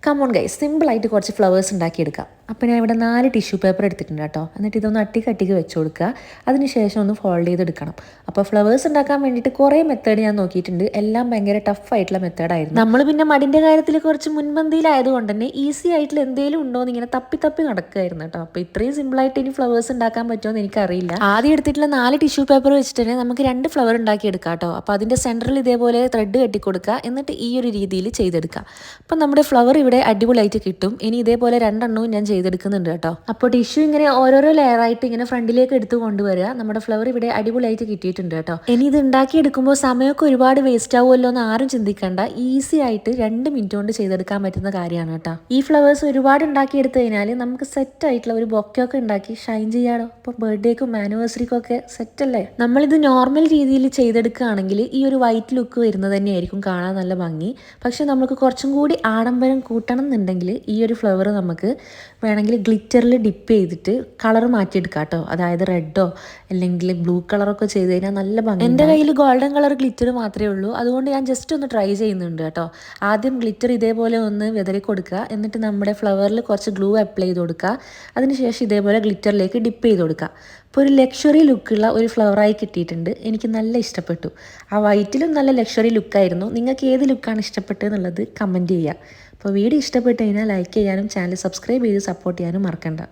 Come on guys, സിമ്പിളായിട്ട് കുറച്ച് flowers ഉണ്ടാക്കിയെടുക്കാം. അപ്പോൾ ഞാൻ ഇവിടെ 4 ടിഷ്യൂ പേപ്പർ എടുത്തിട്ടുണ്ട് കേട്ടോ. എന്നിട്ട് ഇതൊന്ന് അട്ടിക്ക് വെച്ച് കൊടുക്കുക. അതിനുശേഷം ഒന്ന് ഫോൾഡ് ചെയ്തെടുക്കണം. അപ്പോൾ ഫ്ലവേഴ്സ് ഉണ്ടാക്കാൻ വേണ്ടിയിട്ട് കുറേ മെത്തേഡ് ഞാൻ നോക്കിയിട്ടുണ്ട്. എല്ലാം ഭയങ്കര ടഫായിട്ടുള്ള മെത്തേഡായിരുന്നു. നമ്മൾ പിന്നെ മടിൻ്റെ കാര്യത്തിൽ കുറച്ച് മുൻപന്തിയിലായതുകൊണ്ട് തന്നെ ഈസി ആയിട്ടുള്ള എന്തെങ്കിലും ഉണ്ടോ എന്ന് ഇങ്ങനെ തപ്പി നടക്കുമായിരുന്നു കേട്ടോ. അപ്പോൾ ഇത്രയും സിമ്പിളായിട്ട് ഇനി ഫ്ലവേഴ്സ് ഉണ്ടാക്കാൻ പറ്റുമോ എനിക്കറിയില്ല. ആദ്യം എടുത്തിട്ടുള്ള 4 ടിഷ്യൂ പേപ്പർ വെച്ചിട്ട് തന്നെ നമുക്ക് 2 ഫ്ലവർ ഉണ്ടാക്കിയെടുക്കാം കേട്ടോ. അപ്പോൾ അതിൻ്റെ സെൻറ്ററിൽ ഇതേപോലെ ത്രെഡ് കെട്ടിക്കൊടുക്കുക. എന്നിട്ട് ഈ ഒരു രീതിയിൽ ചെയ്തെടുക്കുക. അപ്പം നമ്മുടെ ഫ്ലവർ ഇവിടെ അടിപൊളിയായിട്ട് കിട്ടും. ഇനി ഇതേപോലെ 2 എണ്ണവും ഞാൻ ചെയ്തെടുക്കുന്നുണ്ട് കേട്ടോ. അപ്പോൾ ടിഷ്യൂ ഇങ്ങനെ ഓരോരോ ലെയറായിട്ട് ഇങ്ങനെ ഫ്രണ്ടിലേക്ക് എടുത്ത് കൊണ്ടുവരിക. നമ്മുടെ ഫ്ലവർ ഇവിടെ അടിപൊളിയായിട്ട് കിട്ടിയിട്ടുണ്ട് കേട്ടോ. ഇനി ഇത് ഉണ്ടാക്കിയെടുക്കുമ്പോൾ സമയമൊക്കെ ഒരുപാട് വേസ്റ്റ് ആവുമല്ലോ എന്ന് ആരും ചിന്തിക്കണ്ട. ഈസി ആയിട്ട് 2 മിനിറ്റ് കൊണ്ട് ചെയ്തെടുക്കാൻ പറ്റുന്ന കാര്യമാണ് കേട്ടോ. ഈ ഫ്ലവേഴ്സ് ഒരുപാട് ഉണ്ടാക്കിയെടുത്തു കഴിഞ്ഞാൽ നമുക്ക് സെറ്റ് ആയിട്ടുള്ള ഒരു ബൊക്കെയൊക്കെ ഉണ്ടാക്കി ഷൈൻ ചെയ്യാടോ. ഇപ്പോൾ ബർത്ത്ഡേക്കും ആനിവേഴ്സറിക്കും ഒക്കെ സെറ്റല്ലേ. നമ്മളിത് നോർമൽ രീതിയിൽ ചെയ്തെടുക്കുകയാണെങ്കിൽ ഈ ഒരു വൈറ്റ് ലുക്ക് വരുന്നത് തന്നെയായിരിക്കും കാണാൻ നല്ല ഭംഗി. പക്ഷെ നമുക്ക് കുറച്ചും കൂടി ആഡംബരം കൂട്ടണം എന്നുണ്ടെങ്കിൽ ഈ ഒരു ഫ്ലവർ നമുക്ക് വേണമെങ്കിൽ ഗ്ലിറ്ററിൽ ഡിപ്പ് ചെയ്തിട്ട് കളർ മാറ്റിയെടുക്കാം കേട്ടോ. അതായത് റെഡോ അല്ലെങ്കിൽ ബ്ലൂ കളറൊക്കെ ചെയ്ത് കഴിഞ്ഞാൽ നല്ല ഭംഗി. എൻ്റെ കയ്യിൽ ഗോൾഡൻ കളർ ഗ്ലിറ്റർ മാത്രമേ ഉള്ളൂ. അതുകൊണ്ട് ഞാൻ ജസ്റ്റ് ഒന്ന് ട്രൈ ചെയ്യുന്നുണ്ട് കേട്ടോ. ആദ്യം ഗ്ലിറ്റർ ഇതേപോലെ ഒന്ന് വിതറി കൊടുക്കുക. എന്നിട്ട് നമ്മുടെ ഫ്ലവറിൽ കുറച്ച് ഗ്ലൂ അപ്ലൈ ചെയ്ത് കൊടുക്കുക. അതിനുശേഷം ഇതേപോലെ ഗ്ലിറ്ററിലേക്ക് ഡിപ്പ് ചെയ്ത് കൊടുക്കുക. അപ്പോൾ ഒരു ലക്ഷറി ലുക്കുള്ള ഒരു ഫ്ലവറായി കിട്ടിയിട്ടുണ്ട്. എനിക്ക് നല്ല ഇഷ്ടപ്പെട്ടു. ആ വൈറ്റിലും നല്ല ലക്ഷറി ലുക്കായിരുന്നു. നിങ്ങൾക്ക് ഏത് ലുക്കാണ് ഇഷ്ടപ്പെട്ടതെന്നുള്ളത് കമൻറ്റ് ചെയ്യുക. അപ്പോൾ വീഡിയോ ഇഷ്ടപ്പെട്ട് കഴിഞ്ഞാൽ ലൈക്ക് ചെയ്യാനും ചാനൽ സബ്സ്ക്രൈബ് ചെയ്ത് സപ്പോർട്ട് ചെയ്യാനും മറക്കണ്ട.